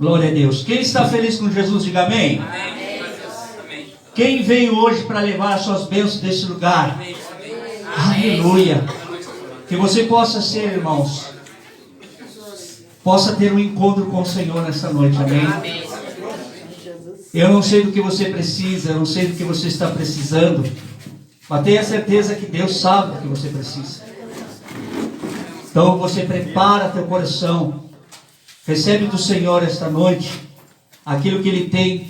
Glória a Deus. Quem está feliz com Jesus, diga amém. Amém. Quem veio hoje para levar as suas bênçãos desse lugar? Aleluia. Que você possa ser, irmãos, possa ter um encontro com o Senhor nessa noite, amém? Eu não sei do que você precisa, eu não sei do que você está precisando, mas tenha certeza que Deus sabe do que você precisa. Então você prepara teu coração, recebe do Senhor esta noite aquilo que Ele tem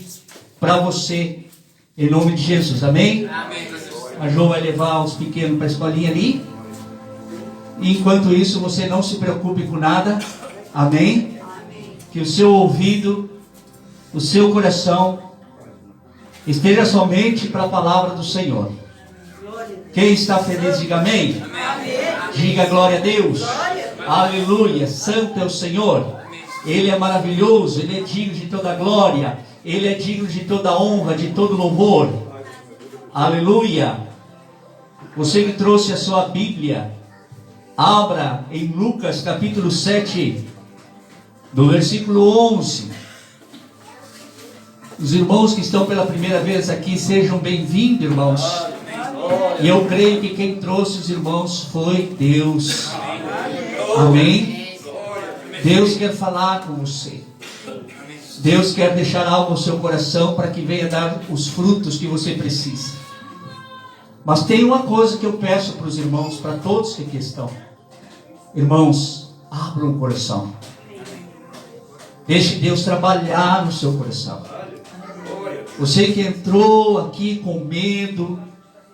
para você, em nome de Jesus, amém? A Jo vai levar os pequenos para a escolinha ali. E enquanto isso, você não se preocupe com nada, amém? Que o seu ouvido, o seu coração esteja somente para a palavra do Senhor. Quem está feliz, diga amém. Diga glória a Deus. Aleluia, santo é o Senhor. Ele é maravilhoso, Ele é digno de toda glória, Ele é digno de toda honra, de todo louvor. Aleluia. Você que trouxe a sua Bíblia, abra em Lucas capítulo 7, do versículo 11. Os irmãos que estão pela primeira vez aqui, sejam bem-vindos, irmãos. E eu creio que quem trouxe os irmãos foi Deus. Amém? Deus quer falar com você. Deus quer deixar algo no seu coração para que venha dar os frutos que você precisa. Mas tem uma coisa que eu peço para os irmãos, para todos que aqui estão. Irmãos, abram o coração. Deixe Deus trabalhar no seu coração. Você que entrou aqui com medo,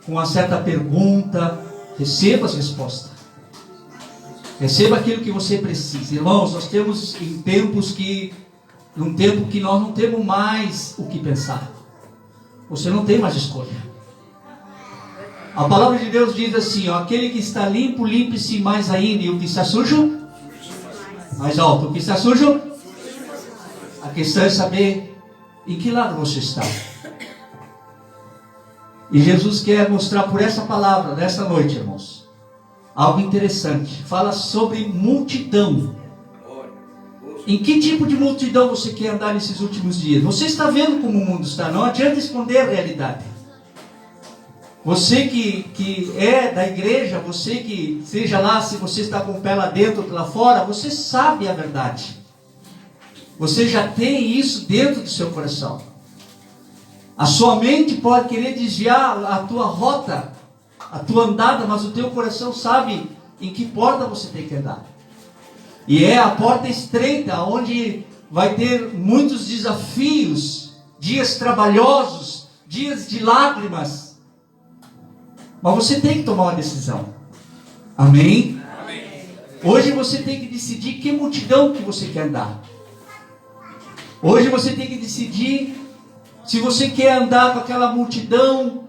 com uma certa pergunta, receba as respostas. Receba aquilo que você precisa. Irmãos, nós temos em tempos que, num tempo que nós não temos mais o que pensar. Você não tem mais escolha. A palavra de Deus diz assim, ó, aquele que está limpo, limpe-se mais ainda. E o que está sujo? Mais alto. O que está sujo? A questão é saber em que lado você está. E Jesus quer mostrar por essa palavra, nessa noite, irmãos, algo interessante. Fala sobre multidão. Em que tipo de multidão você quer andar nesses últimos dias? Você está vendo como o mundo está. Não adianta esconder a realidade. Você que é da igreja, você que, seja lá, se você está com o pé lá dentro ou lá fora, você sabe a verdade. Você já tem isso dentro do seu coração. A sua mente pode querer desviar a tua rota, a tua andada, mas o teu coração sabe em que porta você tem que andar. E é a porta estreita, onde vai ter muitos desafios, dias trabalhosos, dias de lágrimas. Mas você tem que tomar uma decisão. Amém? Hoje você tem que decidir que multidão que você quer andar. Hoje você tem que decidir se você quer andar com aquela multidão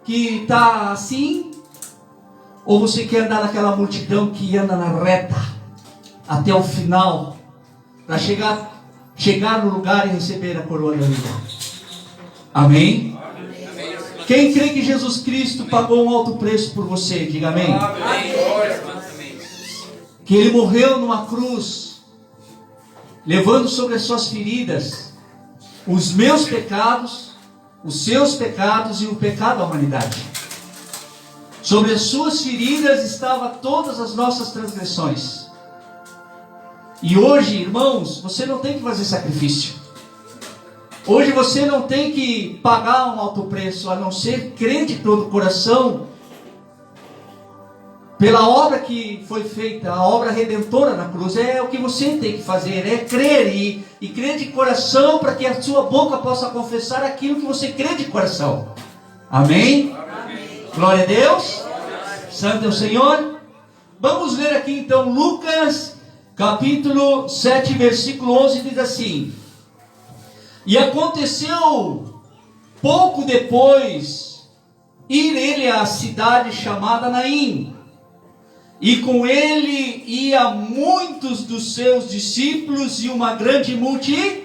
que está assim, ou você quer andar naquela multidão que anda na reta até o final, para chegar no lugar e receber a coroa da vida. Amém? Quem crê que Jesus Cristo pagou um alto preço por você, diga amém. Que Ele morreu numa cruz, levando sobre as suas feridas os meus pecados, os seus pecados e o pecado da humanidade. Sobre as suas feridas estavam todas as nossas transgressões. E hoje, irmãos, você não tem que fazer sacrifício. Hoje você não tem que pagar um alto preço, a não ser crer de todo o coração pela obra que foi feita, a obra redentora na cruz. É o que você tem que fazer, é crer e crer de coração, para que a sua boca possa confessar aquilo que você crê de coração. Amém? Amém. Glória a Deus. Santo é o Senhor. Vamos ler aqui então Lucas capítulo 7, versículo 11, diz assim: e aconteceu pouco depois ir ele à cidade chamada Naim, e com ele ia muitos dos seus discípulos, e uma grande multidão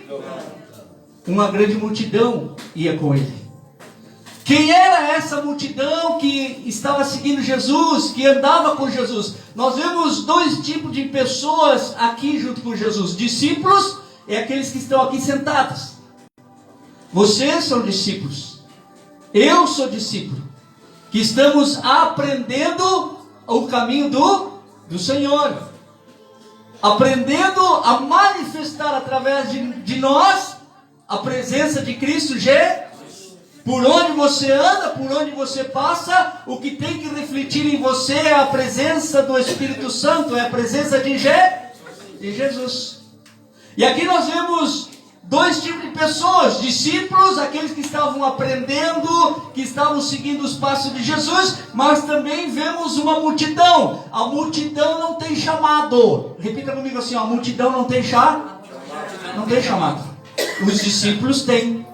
ia com ele. Quem era essa multidão que estava seguindo Jesus, que andava com Jesus? Nós vemos dois tipos de pessoas aqui junto com Jesus: discípulos é aqueles que estão aqui sentados. Vocês são discípulos. Eu sou discípulo. Que estamos aprendendo o caminho do Senhor. Aprendendo a manifestar através de nós a presença de Cristo Jesus. Por onde você anda, por onde você passa, o que tem que refletir em você é a presença do Espírito Santo, é a presença de Jesus. E aqui nós vemos dois tipos de pessoas: discípulos, aqueles que estavam aprendendo, que estavam seguindo os passos de Jesus, mas também vemos uma multidão. A multidão não tem chamado. Repita comigo assim: a multidão não tem chamado. Os discípulos têm.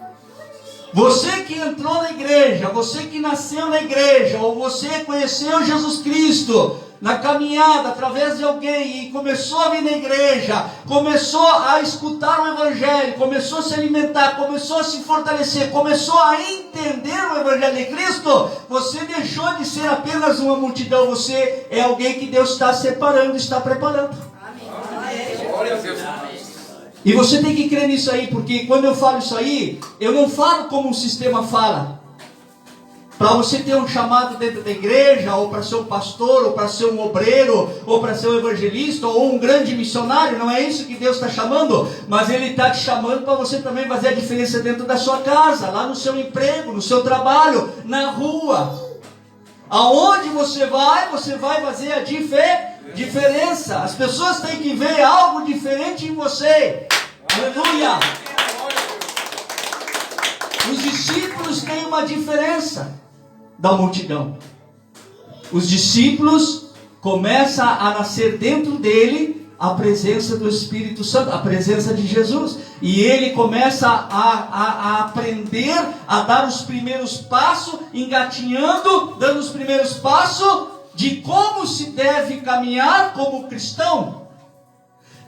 Você que entrou na igreja, você que nasceu na igreja, ou você conheceu Jesus Cristo na caminhada através de alguém e começou a vir na igreja, começou a escutar o Evangelho, começou a se alimentar, começou a se fortalecer, começou a entender o Evangelho de Cristo, você deixou de ser apenas uma multidão, você é alguém que Deus está separando, está preparando. Amém. Glória a Deus. E você tem que crer nisso aí, porque quando eu falo isso aí, eu não falo como o sistema fala. Para você ter um chamado dentro da igreja, ou para ser um pastor, ou para ser um obreiro, ou para ser um evangelista, ou um grande missionário, não é isso que Deus está chamando, mas Ele está te chamando para você também fazer a diferença dentro da sua casa, lá no seu emprego, no seu trabalho, na rua. Aonde você vai fazer a diferença. As pessoas têm que ver algo diferente em você. Aleluia! Os discípulos têm uma diferença da multidão. Os discípulos começam a nascer dentro dele a presença do Espírito Santo, a presença de Jesus. E ele começa a aprender a dar os primeiros passos, engatinhando, dando os primeiros passos de como se deve caminhar como cristão.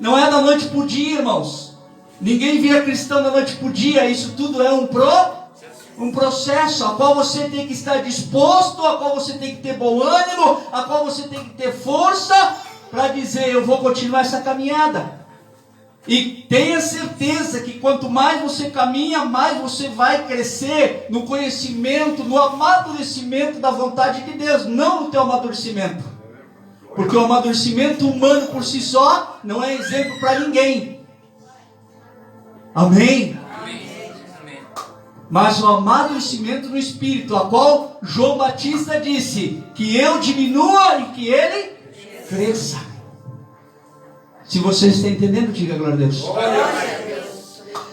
Não é da noite para o dia, irmãos. Ninguém vira cristão da noite para o dia. Isso tudo é um processo a qual você tem que estar disposto, a qual você tem que ter bom ânimo, a qual você tem que ter força para dizer: eu vou continuar essa caminhada. E tenha certeza que quanto mais você caminha, mais você vai crescer no conhecimento, no amadurecimento da vontade de Deus, não no teu amadurecimento. Porque o amadurecimento humano por si só não é exemplo para ninguém. Amém? Mas o amadurecimento no Espírito, a qual João Batista disse: que eu diminua e que ele cresça. Se você está entendendo, diga glória a Deus.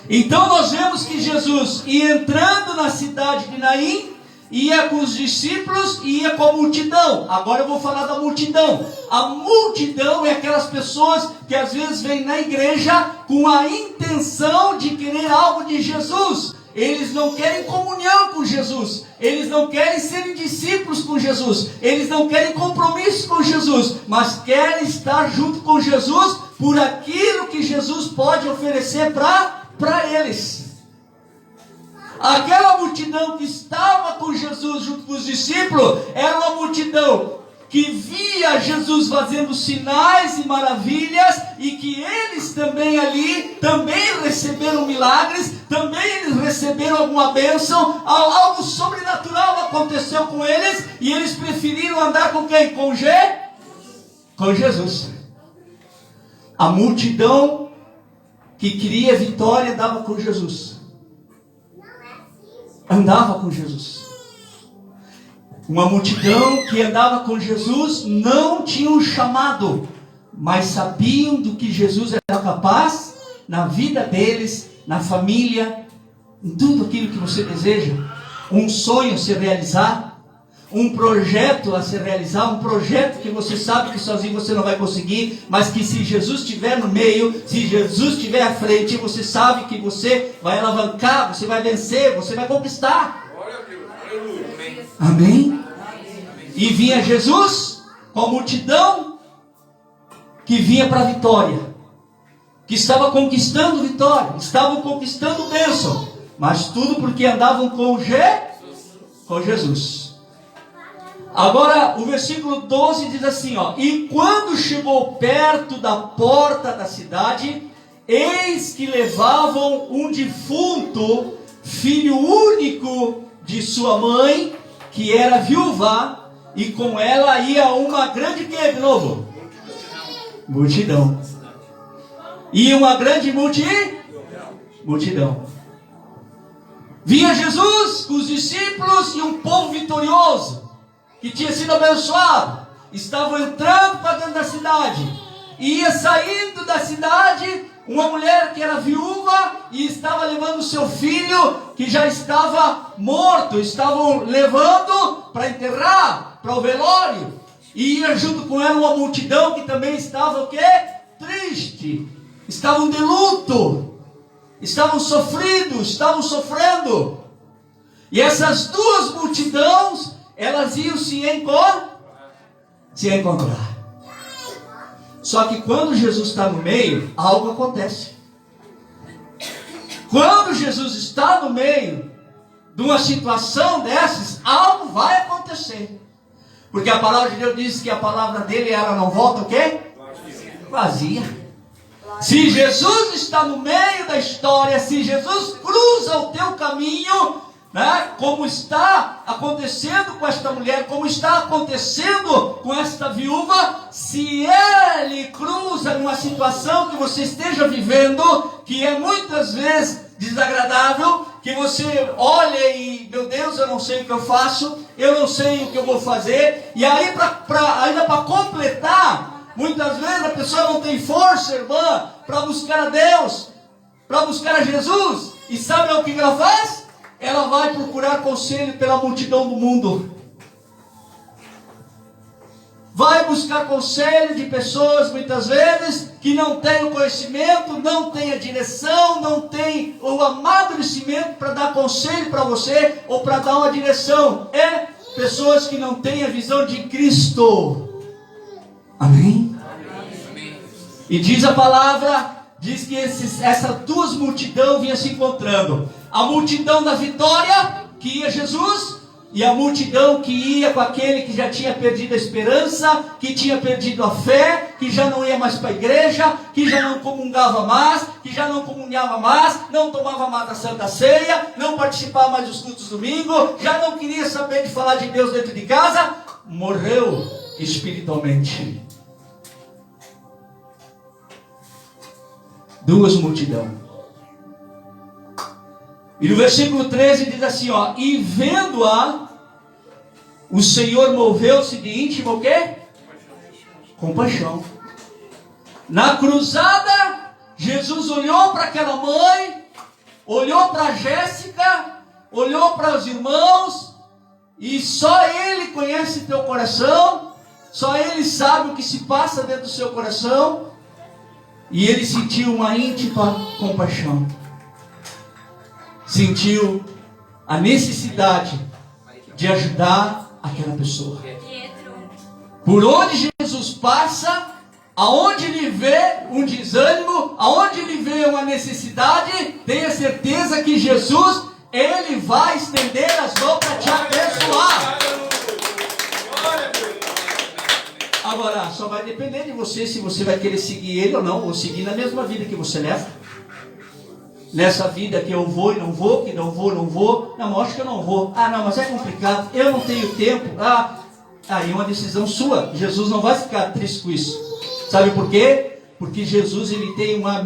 Então nós vemos que Jesus ia entrando na cidade de Naim, ia com os discípulos e ia com a multidão. Agora eu vou falar da multidão. A multidão é aquelas pessoas que às vezes vêm na igreja com a intenção de querer algo de Jesus. Eles não querem comunhão com Jesus, eles não querem serem discípulos com Jesus, eles não querem compromisso com Jesus, mas querem estar junto com Jesus por aquilo que Jesus pode oferecer para eles. Aquela multidão que estava com Jesus junto com os discípulos era uma multidão que via Jesus fazendo sinais e maravilhas, e que eles também ali, também receberam milagres, também eles receberam alguma bênção, algo sobrenatural aconteceu com eles, e eles preferiram andar com quem? Com Jesus. A multidão que queria vitória andava com Jesus. Andava com Jesus. Uma multidão que andava com Jesus não tinha um chamado, mas sabiam do que Jesus era capaz na vida deles, na família, em tudo aquilo que você deseja. Um sonho a se realizar, um projeto a se realizar, um projeto que você sabe que sozinho você não vai conseguir, mas que se Jesus estiver no meio, se Jesus estiver à frente, você sabe que você vai alavancar, você vai vencer, você vai conquistar. Amém? E vinha Jesus com a multidão que vinha para a vitória, que estava conquistando vitória, estavam conquistando bênção, mas tudo porque andavam com Jesus. Agora o versículo 12 diz assim, ó: e quando chegou perto da porta da cidade, eis que levavam um defunto, filho único de sua mãe, que era viúva, e com ela ia uma grande que de novo? Multidão. E uma grande multidão. Vinha Jesus com os discípulos e um povo vitorioso, que tinha sido abençoado. Estavam entrando para dentro da cidade. E ia saindo da cidade uma mulher que era viúva e estava levando seu filho, que já estava morto. Estavam levando para enterrar, para o velório. E ia junto com ela uma multidão que também estava o quê? Triste. Estavam de luto. Estavam sofridos, estavam sofrendo. E essas duas multidões, elas iam se encontrar. Só que quando Jesus está no meio, algo acontece. Quando Jesus está no meio de uma situação dessas, algo vai acontecer. Porque a palavra de Deus diz que a palavra dele, ela não volta o quê? Vazia. Se Jesus está no meio da história, se Jesus cruza o teu caminho, né, como está acontecendo com esta mulher, como está acontecendo com esta viúva, se ele cruza numa situação que você esteja vivendo, que é muitas vezes desagradável, que você olha e, meu Deus, eu não sei o que eu faço, eu não sei o que eu vou fazer, e aí ainda para completar, muitas vezes a pessoa não tem força, irmã, para buscar a Deus, para buscar a Jesus, e sabe o que ela faz? Ela vai procurar conselho pela multidão do mundo. Vai buscar conselho de pessoas, muitas vezes, que não têm o conhecimento, não têm a direção, não têm o amadurecimento para dar conselho para você, ou para dar uma direção. É pessoas que não têm a visão de Cristo. Amém? Amém. E diz a palavra, diz que essas duas multidões vinham se encontrando. A multidão da vitória, que ia Jesus, e a multidão que ia com aquele que já tinha perdido a esperança, que tinha perdido a fé, que já não ia mais para a igreja, que já não comungava mais, que já não comunhava mais, não tomava mais a Santa Ceia, não participava mais dos cultos domingo, já não queria saber de falar de Deus dentro de casa, morreu espiritualmente. Duas multidões. E no versículo 13 diz assim, ó: e vendo-a, o Senhor moveu-se de íntima o quê? Compaixão. Na cruzada, Jesus olhou para aquela mãe, olhou para Jéssica, olhou para os irmãos, e só Ele conhece teu coração, só Ele sabe o que se passa dentro do seu coração, e Ele sentiu uma íntima compaixão. Sentiu a necessidade de ajudar aquela pessoa. Por onde Jesus passa, aonde ele vê um desânimo, aonde ele vê uma necessidade, tenha certeza que Jesus, Ele vai estender as mãos para te abençoar. Agora, só vai depender de você se você vai querer seguir Ele ou não, ou seguir na mesma vida que você leva. Nessa vida que eu vou e não vou, que não vou, não, acho que eu não vou. Ah, não, mas é complicado, eu não tenho tempo. Aí é uma decisão sua. Jesus não vai ficar triste com isso. Sabe por quê? Porque Jesus, ele tem uma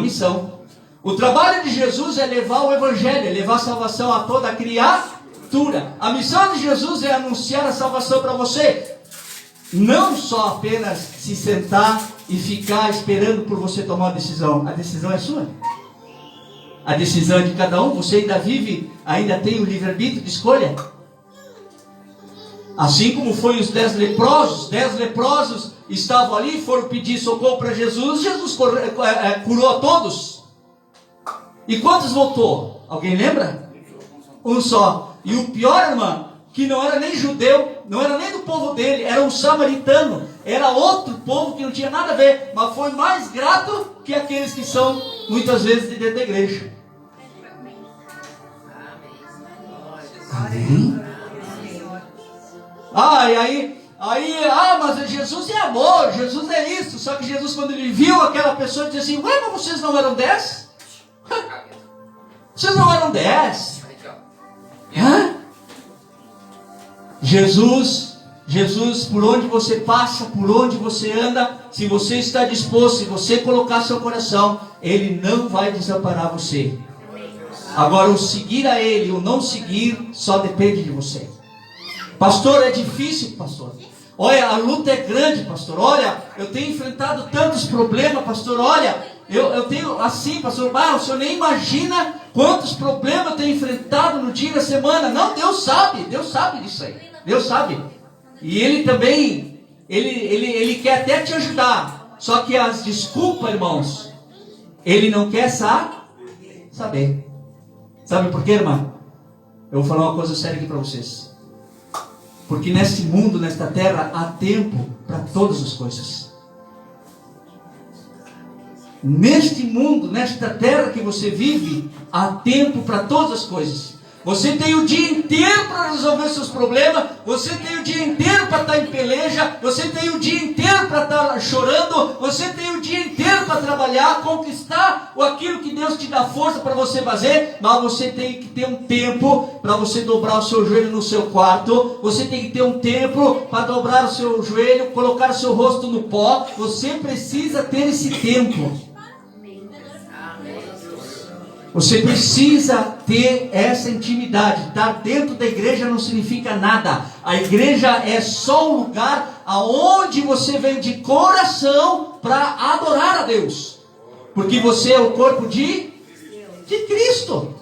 missão. O trabalho de Jesus é levar o Evangelho, é levar a salvação a toda a criatura. A missão de Jesus é anunciar a salvação para você. Não só apenas se sentar e ficar esperando por você tomar uma decisão. A decisão é sua. A decisão é de cada um. Você ainda vive, ainda tem o livre-arbítrio de escolha. Assim como foi os 10 leprosos. 10 leprosos estavam ali, foram pedir socorro para Jesus. Jesus curou a todos. E quantos voltou? Alguém lembra? Um só. E o pior, irmã, que não era nem judeu, não era nem do povo dele, era um samaritano, era outro povo que não tinha nada a ver, mas foi mais grato que aqueles que são muitas vezes de dentro da igreja. Amém? E aí Aí, mas Jesus é amor, Jesus é isso. Só que Jesus, quando ele viu aquela pessoa, disse assim: ué, mas vocês não eram 10? Vocês não eram 10? Hã? Jesus, por onde você passa, por onde você anda, se você está disposto, se você colocar seu coração, Ele não vai desamparar você. Agora, o seguir a Ele, o não seguir, só depende de você. Pastor, é difícil, pastor. Olha, a luta é grande, pastor. Olha, eu tenho enfrentado tantos problemas, pastor. Olha, eu tenho assim, pastor. O senhor nem imagina quantos problemas eu tenho enfrentado no dia da semana. Não, Deus sabe disso aí. Deus sabe. E Ele também, Ele quer até te ajudar. Só que as desculpas, irmãos, Ele não quer saber. Sabe por quê, irmã? Eu vou falar uma coisa séria aqui para vocês. Porque nesse mundo, nesta terra, há tempo para todas as coisas. Neste mundo, nesta terra que você vive, há tempo para todas as coisas. Você tem o dia inteiro para resolver seus problemas. Você tem o dia inteiro para estar em peleja. Você tem o dia inteiro para estar chorando. Você tem o dia inteiro para trabalhar, conquistar aquilo que Deus te dá força para você fazer. Mas você tem que ter um tempo para você dobrar o seu joelho no seu quarto. Você tem que ter um tempo para dobrar o seu joelho, colocar o seu rosto no pó. Você precisa ter esse tempo. Você precisa ter essa intimidade. Estar dentro da igreja não significa nada. A igreja é só um lugar aonde você vem de coração para adorar a Deus. Porque você é o corpo de Cristo.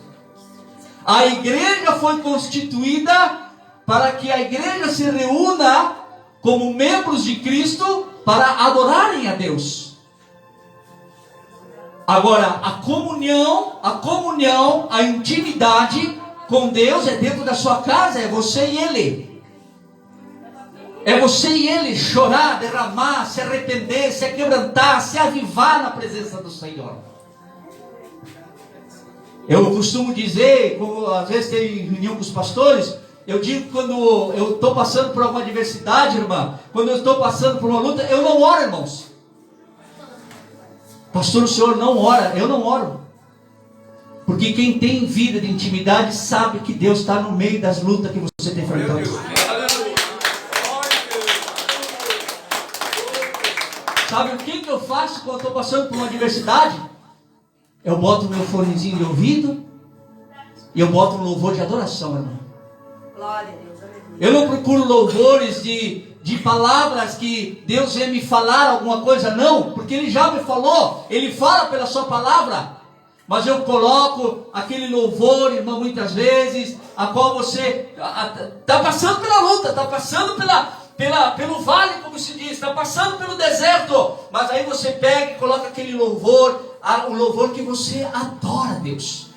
A igreja foi constituída para que a igreja se reúna como membros de Cristo para adorarem a Deus. Agora, a comunhão, a intimidade com Deus é dentro da sua casa, é você e Ele. É você e Ele chorar, derramar, se arrepender, se quebrantar, se avivar na presença do Senhor. Eu costumo dizer, como às vezes tem reunião com os pastores, eu digo quando eu estou passando por alguma adversidade, irmã, quando eu estou passando por uma luta, eu não oro, irmãos. Pastor, o senhor não ora? Eu não oro. Porque quem tem vida de intimidade sabe que Deus está no meio das lutas que você tem enfrentado. Sabe o que eu faço quando estou passando por uma adversidade? Eu boto meu fonezinho de ouvido e eu boto um louvor de adoração, irmão. Glória a Deus. Eu não procuro louvores de palavras que Deus vem me falar alguma coisa, não, porque Ele já me falou, Ele fala pela sua palavra, mas eu coloco aquele louvor, irmão, muitas vezes, a qual você está passando pela luta, está passando pelo vale, como se diz, está passando pelo deserto, mas aí você pega e coloca aquele louvor, o louvor que você adora a Deus,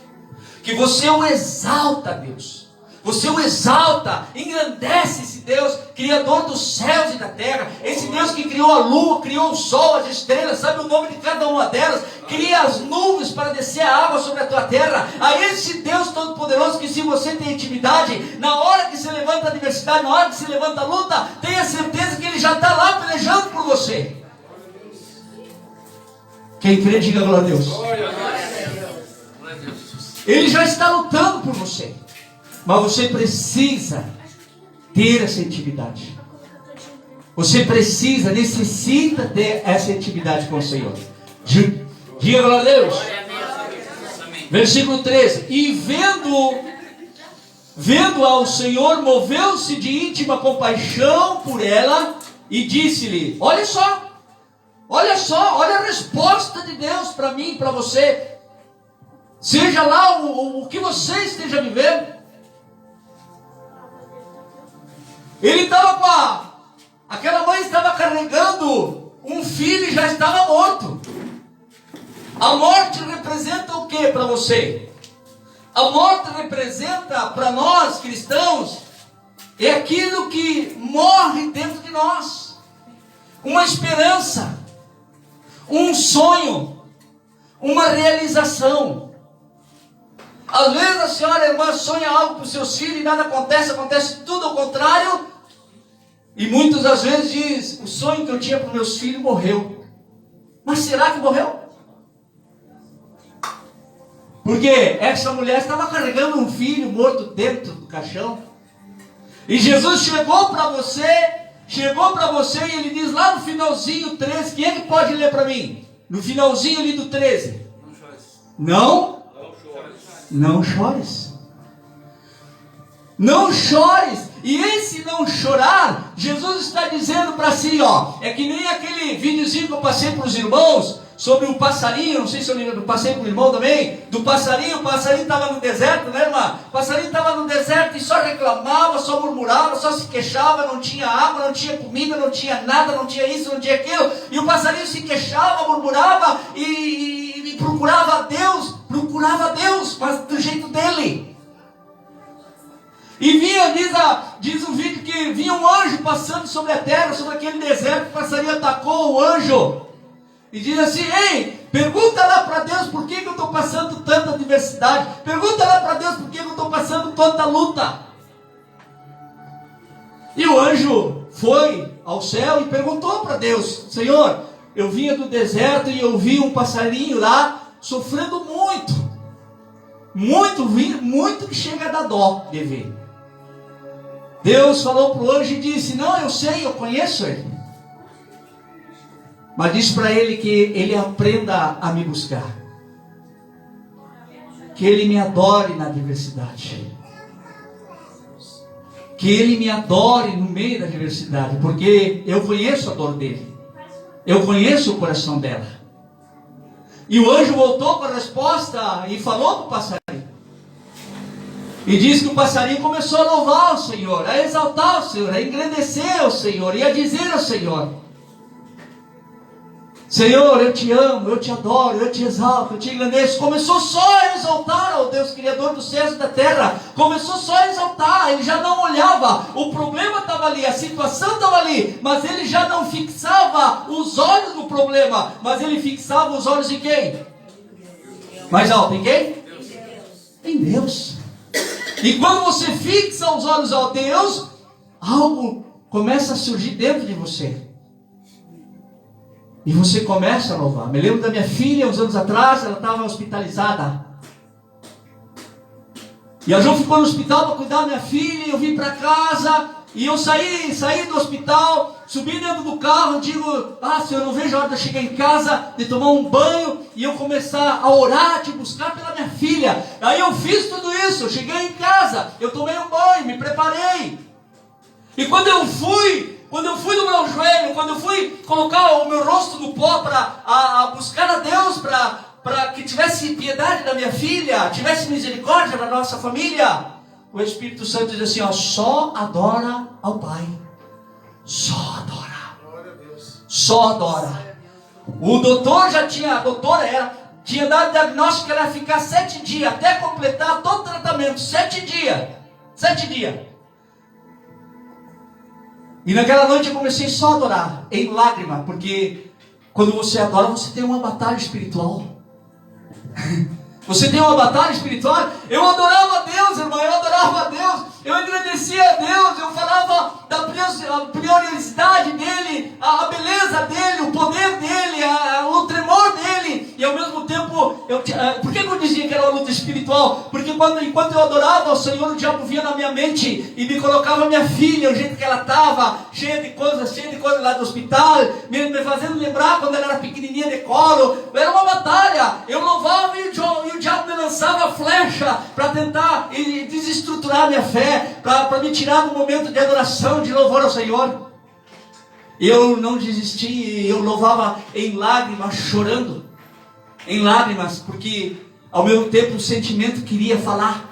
que você o exalta a Deus. Você o exalta, engrandece esse Deus, Criador dos céus e da terra, esse Deus que criou a lua, criou o sol, as estrelas, sabe o nome de cada uma delas, cria as nuvens para descer a água sobre a tua terra, a esse Deus todo-poderoso que, se você tem intimidade, na hora que se levanta a adversidade, na hora que se levanta a luta, tenha certeza que Ele já está lá pelejando por você. Quem crê, diga glória a Deus. Ele já está lutando por você. Mas você precisa ter essa intimidade. Você necessita ter essa intimidade com o Senhor. Diga glória a Deus. Versículo 13. E vendo ao Senhor, moveu-se de íntima compaixão por ela e disse-lhe: olha a resposta de Deus para mim, para você. Seja lá o que você esteja vivendo. Ele estava aquela mãe estava carregando um filho e já estava morto. A morte representa o que para você? A morte representa para nós cristãos é aquilo que morre dentro de nós. Uma esperança, um sonho, uma realização. Às vezes a senhora irmã sonha algo para os seus filhos e nada acontece, acontece tudo ao contrário. E muitas das vezes diz, o sonho que eu tinha para meus filhos morreu. Mas será que morreu? Porque essa mulher estava carregando um filho morto dentro do caixão. E Jesus chegou para você e ele diz lá no finalzinho 13, quem é que pode ler para mim? No finalzinho ali do 13. Não? Não chores. Não chores. E esse não chorar, Jesus está dizendo para si, ó, é que nem aquele videozinho que eu passei para os irmãos, sobre o passarinho, não sei se eu passei para o irmão também, do passarinho, o passarinho estava no deserto, né, irmã? O passarinho estava no deserto e só reclamava, só murmurava, só se queixava, não tinha água, não tinha comida, não tinha nada, não tinha isso, não tinha aquilo, e o passarinho se queixava, murmurava e procurava a Deus, mas do jeito dele. E vinha, diz o vídeo que vinha um anjo passando sobre a terra, sobre aquele deserto, o passarinho atacou o anjo. E diz assim, ei, pergunta lá para Deus por que eu estou passando tanta adversidade. Pergunta lá para Deus por que eu estou passando tanta luta. E o anjo foi ao céu e perguntou para Deus, Senhor, eu vinha do deserto e eu vi um passarinho lá sofrendo muito que chega a dar dó de ver. Deus falou para o anjo e disse, não, eu sei, eu conheço ele. Mas disse para ele que ele aprenda a me buscar. Que ele me adore na adversidade. Que ele me adore no meio da adversidade. Porque eu conheço a dor dele. Eu conheço o coração dela. E o anjo voltou com a resposta e falou para o passarinho. E diz que o passarinho começou a louvar o Senhor, a exaltar o Senhor, a engrandecer o Senhor e a dizer ao Senhor, Senhor, eu te amo, eu te adoro, eu te exalto, eu te engrandeço. Começou só a exaltar ao Deus Criador dos céus e da terra. Começou só a exaltar, ele já não olhava, o problema estava ali, a situação estava ali, mas ele já não fixava os olhos no problema, mas ele fixava os olhos em quem? Mais alto, em quem? Em Deus. E quando você fixa os olhos ao Deus, algo começa a surgir dentro de você. E você começa a louvar. Me lembro da minha filha, uns anos atrás, ela estava hospitalizada. E a João ficou no hospital para cuidar da minha filha, e eu vim para casa, e eu saí do hospital, subi dentro do carro, digo, Senhor, eu não vejo a hora de eu chegar em casa, de tomar um banho, e eu começar a orar, te buscar pela minha filha. Aí eu fiz tudo isso, eu cheguei em casa, eu tomei um banho, me preparei. E quando eu fui no meu joelho, quando eu fui colocar o meu rosto no pó para buscar a Deus, para que tivesse piedade da minha filha, tivesse misericórdia da nossa família, o Espírito Santo diz assim, só adora ao Pai. Só adora. Só adora. O doutor a doutora tinha dado diagnóstico que ela ia ficar 7 dias, até completar todo o tratamento, 7 dias. 7 dias. E naquela noite eu comecei só a adorar, em lágrima, porque quando você adora, você tem uma batalha espiritual. Você tem uma batalha espiritual. Eu adorava a Deus, irmão, eu adorava a Deus, eu agradecia a Deus, eu falava da prioridade dele, a beleza dele, o poder dele, o tremor dele, e ao mesmo tempo, por que eu dizia que era uma luta espiritual? Porque enquanto eu adorava ao Senhor, o diabo vinha na minha mente e me colocava minha filha, o jeito que ela estava, cheia de coisas lá do hospital, me fazendo lembrar quando ela era pequenininha de colo. Era uma batalha, eu louvava e o diabo me lançava flecha para tentar desestruturar minha fé, para me tirar do momento de adoração, de louvor ao Senhor. Eu não desisti, eu louvava em lágrimas, chorando, em lágrimas, porque ao mesmo tempo o sentimento queria falar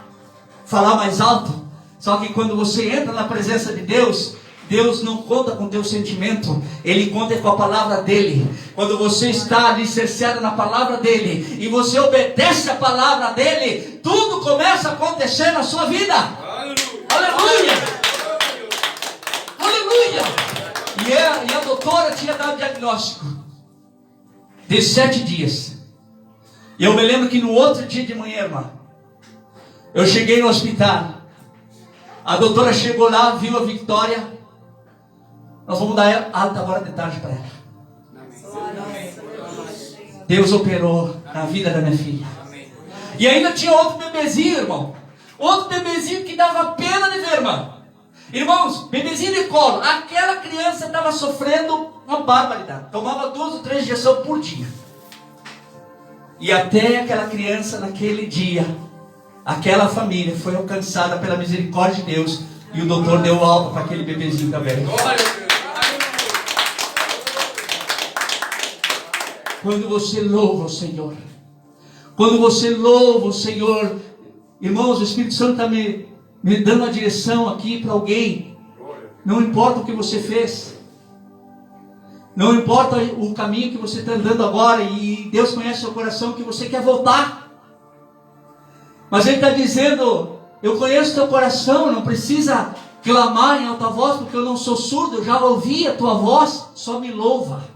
mais alto. Só que quando você entra na presença de Deus, Deus não conta com o teu sentimento, Ele conta com a palavra dEle. Quando você está alicerciado na palavra dEle, e você obedece a palavra dEle, tudo começa a acontecer na sua vida. Aleluia! Aleluia! E a doutora tinha dado diagnóstico de 7 dias. E eu me lembro que no outro dia de manhã, irmã, eu cheguei no hospital. A doutora chegou lá, viu a Victória. Nós vamos dar alta agora de tarde para ela. Deus operou na vida da minha filha. E ainda tinha outro bebezinho, irmão. Outro bebezinho que dava pena de ver, irmão. Irmãos, bebezinho de colo. Aquela criança estava sofrendo uma barbaridade. Tomava 2 ou 3 injeções por dia. E até aquela criança, naquele dia, aquela família foi alcançada pela misericórdia de Deus. E o doutor deu alta para aquele bebezinho também. Quando você louva o Senhor, quando você louva o Senhor, irmãos, o Espírito Santo está me dando uma direção aqui para alguém. Não importa o que você fez, não importa o caminho que você está andando agora, e Deus conhece o seu coração, que você quer voltar. Mas Ele está dizendo: eu conheço o teu coração, não precisa clamar em alta voz, porque eu não sou surdo, eu já ouvi a tua voz, só me louva.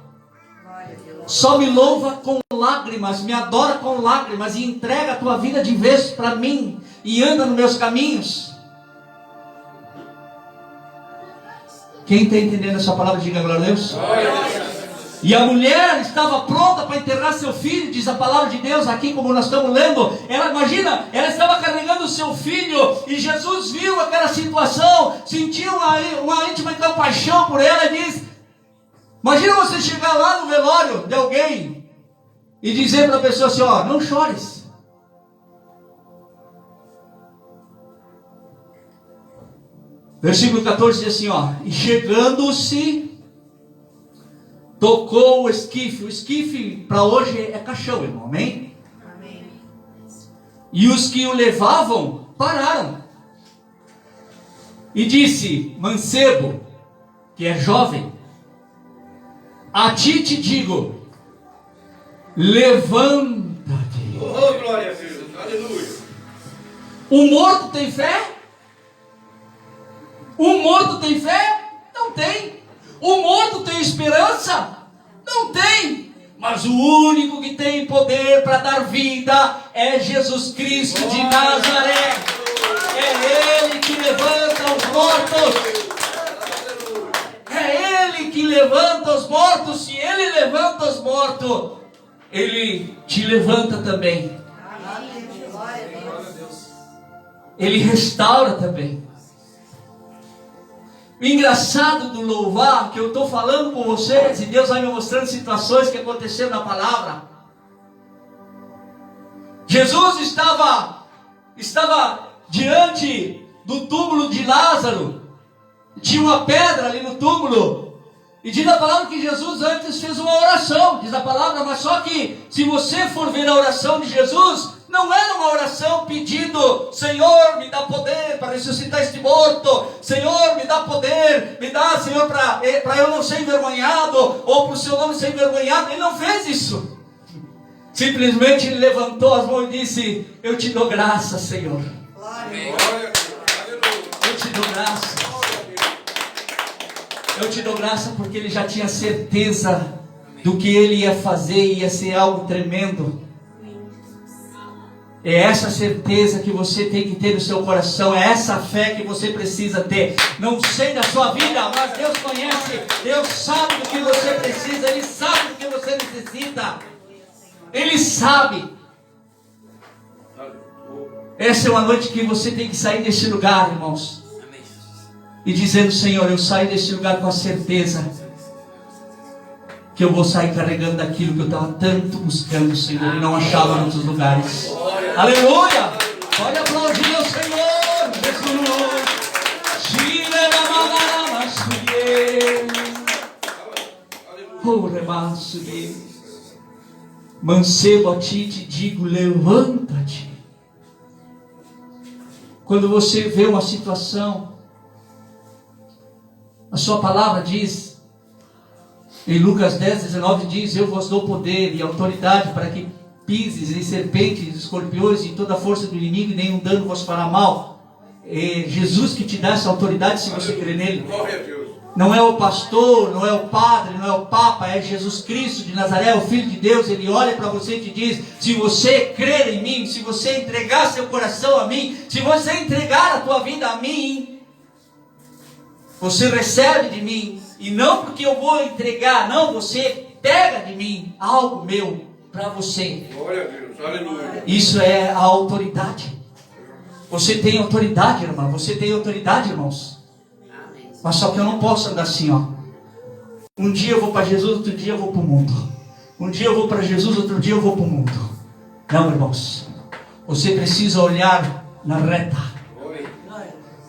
Só me louva com lágrimas, me adora com lágrimas e entrega a tua vida de vez para mim e anda nos meus caminhos. Quem está entendendo essa palavra, diga glória a Deus. E a mulher estava pronta para enterrar seu filho, diz a palavra de Deus aqui, como nós estamos lendo. Ela, imagina, ela estava carregando o seu filho e Jesus viu aquela situação, sentiu uma íntima compaixão por ela e diz: imagina você chegar lá no velório de alguém e dizer para a pessoa assim: ó, não chores. Versículo 14 diz assim, ó: e chegando-se, tocou o esquife. O esquife para hoje é caixão, irmão, amém? Amém. E os que o levavam pararam. E disse: mancebo, que é jovem, a ti te digo, levanta-te. Oh, glória a Deus, aleluia. O morto tem fé? O morto tem fé? Não tem. O morto tem esperança? Não tem. Mas o único que tem poder para dar vida é Jesus Cristo de Nazaré. É Ele que levanta os mortos. É Ele que levanta os mortos. Se Ele levanta os mortos, Ele te levanta também. Ele restaura também. O engraçado do louvar, que eu estou falando com vocês, e Deus vai me mostrando situações que aconteceram na palavra. Jesus estava diante do túmulo de Lázaro. Tinha uma pedra ali no túmulo. E diz a palavra que Jesus antes fez uma oração. Diz a palavra, mas só que se você for ver a oração de Jesus, não era uma oração pedindo: Senhor, me dá poder para ressuscitar este morto. Senhor, me dá poder. Me dá, Senhor, para eu não ser envergonhado, ou para o seu nome ser envergonhado. Ele não fez isso. Simplesmente ele levantou as mãos e disse: eu te dou graça, Senhor. Eu te dou graça. Eu te dou graça porque ele já tinha certeza do que ele ia fazer, ia ser algo tremendo. É essa certeza que você tem que ter no seu coração. É essa fé que você precisa ter. Não sei da sua vida, mas Deus conhece. Deus sabe do que você precisa. Ele sabe do que você necessita. Ele sabe. Essa é uma noite que você tem que sair desse lugar, irmãos, e dizendo: Senhor, eu saio desse lugar com a certeza que eu vou sair carregando daquilo que eu estava tanto buscando, Senhor, e não achava em outros lugares. Aleluia! Pode aplaudir ao Senhor Jesus. Mancebo, a ti te digo, levanta-te. Quando você vê uma situação, a sua palavra diz, em Lucas 10, 19 diz: eu vos dou poder e autoridade para que pises em serpentes, escorpiões e toda a força do inimigo, e nenhum dano vos fará mal. É Jesus que te dá essa autoridade, se você crer nele. Não é o pastor, não é o padre, não é o papa, é Jesus Cristo de Nazaré, o Filho de Deus. Ele olha para você e te diz: se você crer em mim, se você entregar seu coração a mim, se você entregar a tua vida a mim, você recebe de mim E não porque eu vou entregar, não, você pega de mim algo meu para você. Glória a Deus, aleluia. Isso é a autoridade. Você tem autoridade, irmão. Você tem autoridade, irmãos. Mas só que eu não posso andar assim, ó. Um dia eu vou para Jesus, outro dia eu vou para o mundo. Um dia eu vou para Jesus, outro dia eu vou para o mundo. Não, irmãos. Você precisa olhar na reta.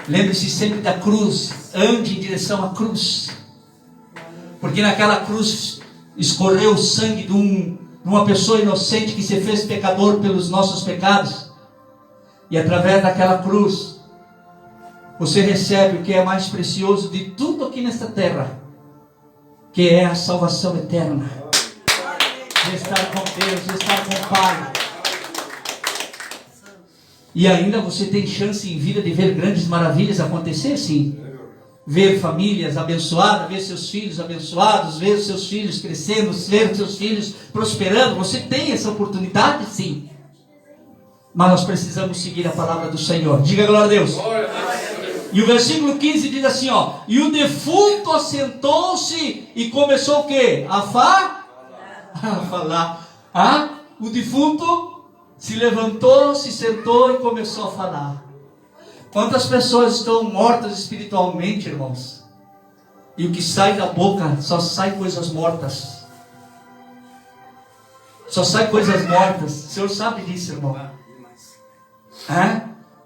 Lembre-se sempre da cruz. Ande em direção à cruz. Porque naquela cruz escorreu o sangue de uma pessoa inocente que se fez pecador pelos nossos pecados. E através daquela cruz, você recebe o que é mais precioso de tudo aqui nesta terra, que é a salvação eterna. De estar com Deus, de estar com o Pai. E ainda você tem chance em vida de ver grandes maravilhas acontecer, sim. Ver famílias abençoadas, ver seus filhos abençoados, ver seus filhos crescendo, ver seus filhos prosperando. Você tem essa oportunidade, sim. Mas nós precisamos seguir a palavra do Senhor. Diga glória a Deus. E o versículo 15 diz assim, ó: e o defunto assentou-se e começou o quê? A falar. O defunto se levantou, se sentou e começou a falar. Quantas pessoas estão mortas espiritualmente, irmãos? E o que sai da boca só sai coisas mortas. Só sai coisas mortas. O Senhor sabe disso, irmão.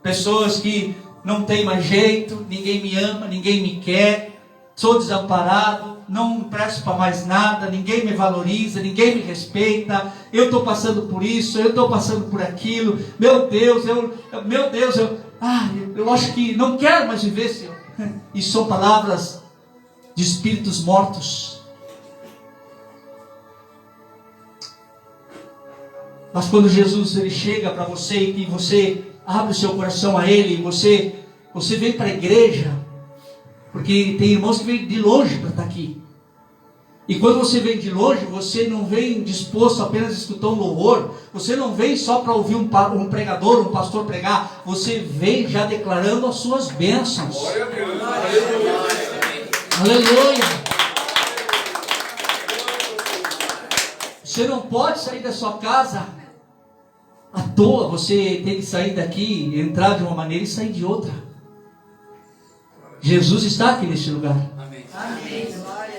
Pessoas que não tem mais jeito, ninguém me ama, ninguém me quer, sou desamparado, não presto para mais nada, ninguém me valoriza, ninguém me respeita, eu estou passando por isso, eu estou passando por aquilo, meu Deus, eu acho que não quero mais viver, Senhor. E são palavras de espíritos mortos. Mas quando Jesus ele chega para você e que você abre o seu coração a Ele, você vem para a igreja, porque tem irmãos que vêm de longe para estar aqui. E quando você vem de longe, você não vem disposto a apenas escutar um louvor, você não vem só para ouvir um pregador, um pastor pregar, você vem já declarando as suas bênçãos. Glória a Deus, aleluia. Aleluia. Você não pode sair da sua casa à toa. Você tem que sair daqui, entrar de uma maneira e sair de outra. Jesus está aqui neste lugar. Amém.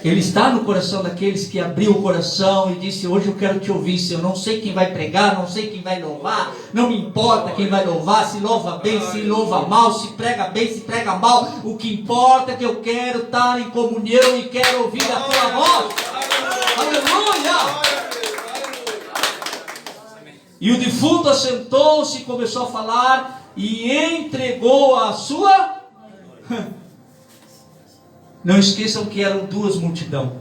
Ele está no coração daqueles que abriu o coração e disse: hoje eu quero te ouvir, Senhor. Não sei quem vai pregar, não sei quem vai louvar, não me importa quem vai louvar, se louva bem, se louva mal, se prega bem, se prega mal. O que importa é que eu quero estar em comunhão e quero ouvir a tua voz. Aleluia! E o defunto assentou-se e começou a falar e entregou a sua... Não esqueçam que eram duas multidões.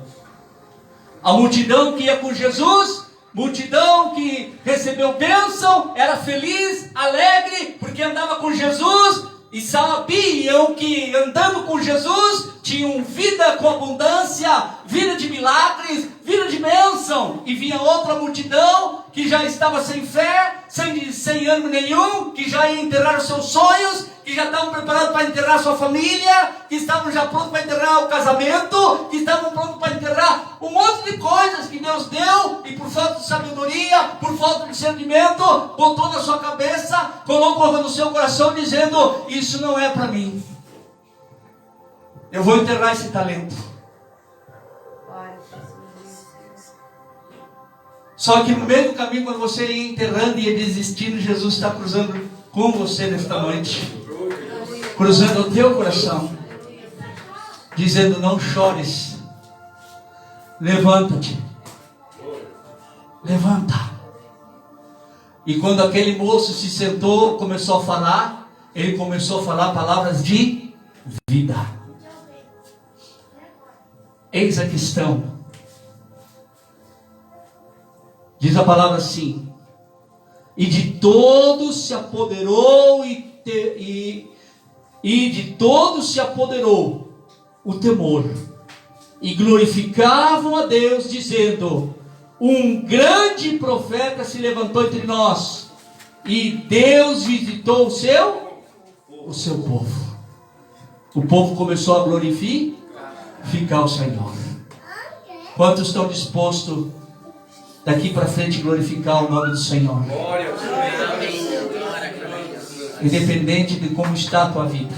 A multidão que ia com Jesus, multidão que recebeu bênção, era feliz, alegre, porque andava com Jesus e sabiam que andando com Jesus tinham vida com abundância, vida de milagres, vida de bênção. E vinha outra multidão que já estava sem fé, sem ânimo nenhum, que já ia enterrar os seus sonhos, que já estavam preparados para enterrar sua família, que estavam já prontos para enterrar o casamento, que estavam prontos para enterrar um monte de coisas que Deus deu, e por falta de sabedoria, por falta de discernimento, botou na sua cabeça, colocou no seu coração, dizendo: isso não é para mim, eu vou enterrar esse talento. Só que no meio do caminho, quando você ia enterrando e ia desistindo, Jesus está cruzando com você nesta noite, cruzando o teu coração, dizendo: não chores, levanta-te, levanta. E quando aquele moço se sentou, começou a falar, ele começou a falar palavras de vida. Eis a questão. Diz a palavra assim: e de todos se apoderou e de todos se apoderou o temor, e glorificavam a Deus, dizendo: um grande profeta se levantou entre nós, e Deus visitou o seu povo. O povo começou a glorificar glorificar o Senhor. Quantos estão dispostos daqui para frente glorificar o nome do Senhor? Glória ao Senhor. Independente de como está a tua vida.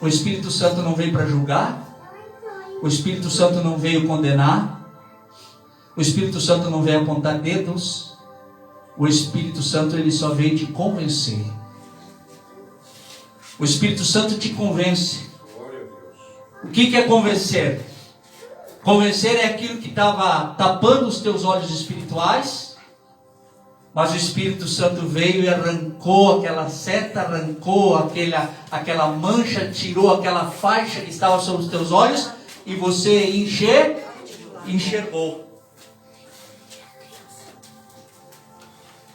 O Espírito Santo não veio para julgar. O Espírito Santo não veio condenar. O Espírito Santo não veio apontar dedos. O Espírito Santo, ele só veio te convencer. O Espírito Santo te convence. O que é convencer? Convencer é aquilo que estava tapando os teus olhos espirituais, mas o Espírito Santo veio e arrancou aquela seta, arrancou aquela mancha, tirou aquela faixa que estava sobre os teus olhos e você enxergou.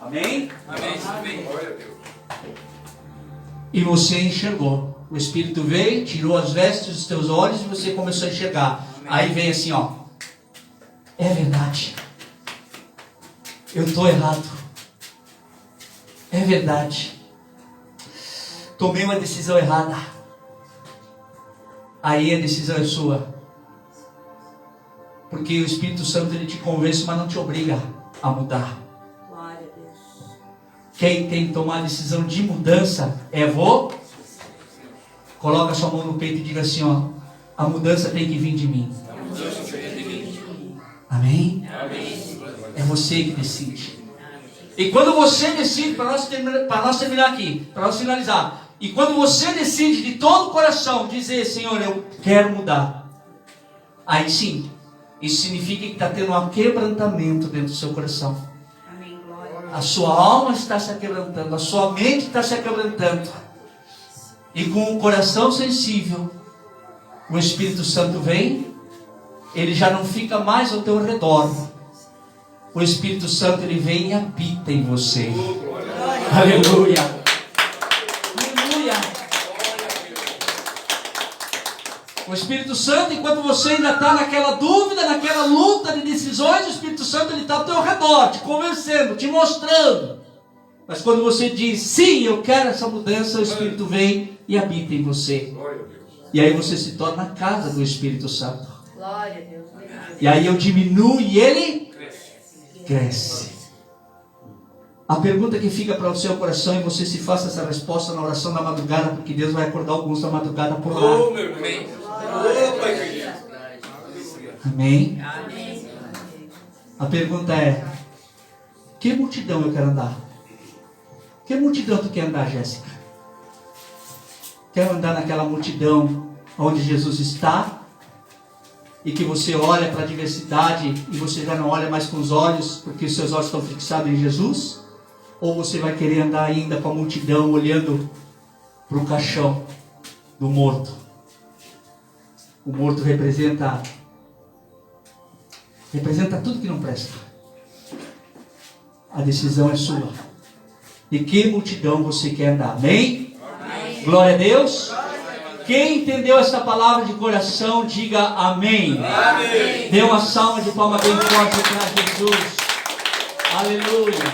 Amém? Amém. Glória a Deus. E você enxergou. O Espírito veio, tirou as vestes dos teus olhos e você começou a enxergar. Aí vem assim, ó. É verdade. Eu estou errado. É verdade. Tomei uma decisão errada. Aí a decisão é sua. Porque o Espírito Santo, ele te convence, mas não te obriga a mudar. Glória a Deus. Quem tem que tomar a decisão de mudança é você. Coloca sua mão no peito e diga assim, ó. A mudança tem que vir de mim. Amém? É você que decide. E quando você decide, para nós terminar aqui, para nós finalizar. E quando você decide de todo o coração dizer, Senhor, eu quero mudar. Aí sim, isso significa que está tendo um quebrantamento dentro do seu coração. Amém. Glória. A sua alma está se quebrantando, a sua mente está se quebrantando. E com o coração sensível, o Espírito Santo vem, ele já não fica mais ao teu redor. O Espírito Santo, ele vem e habita em você. Aleluia. Aleluia. O Espírito Santo, enquanto você ainda está naquela dúvida, naquela luta de decisões, o Espírito Santo, ele está ao teu redor, te convencendo, te mostrando. Mas quando você diz, sim, eu quero essa mudança, o Espírito vem e habita em você. E aí você se torna a casa do Espírito Santo. Glória a Deus. E aí eu diminuo e ele cresce. A pergunta que fica para o seu coração, e você se faça essa resposta na oração da madrugada, porque Deus vai acordar alguns da madrugada por lá. Amém? A pergunta é, que multidão eu quero andar? Que multidão tu quer andar, Jéssica? Quer andar naquela multidão onde Jesus está? E que você olha para a diversidade e você já não olha mais com os olhos, porque os seus olhos estão fixados em Jesus? Ou você vai querer andar ainda com a multidão olhando para o caixão do morto? O morto representa tudo que não presta. A decisão é sua. E que multidão você quer andar? Amém? Amém. Glória a Deus. Quem entendeu essa palavra de coração, diga amém. Amém. Dê uma salva de palma bem forte para Jesus. Aleluia.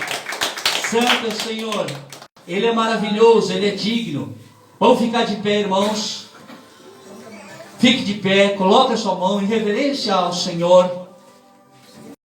Santo é o Senhor. Ele é maravilhoso, Ele é digno. Vamos ficar de pé, irmãos. Fique de pé, coloque a sua mão em reverência ao Senhor.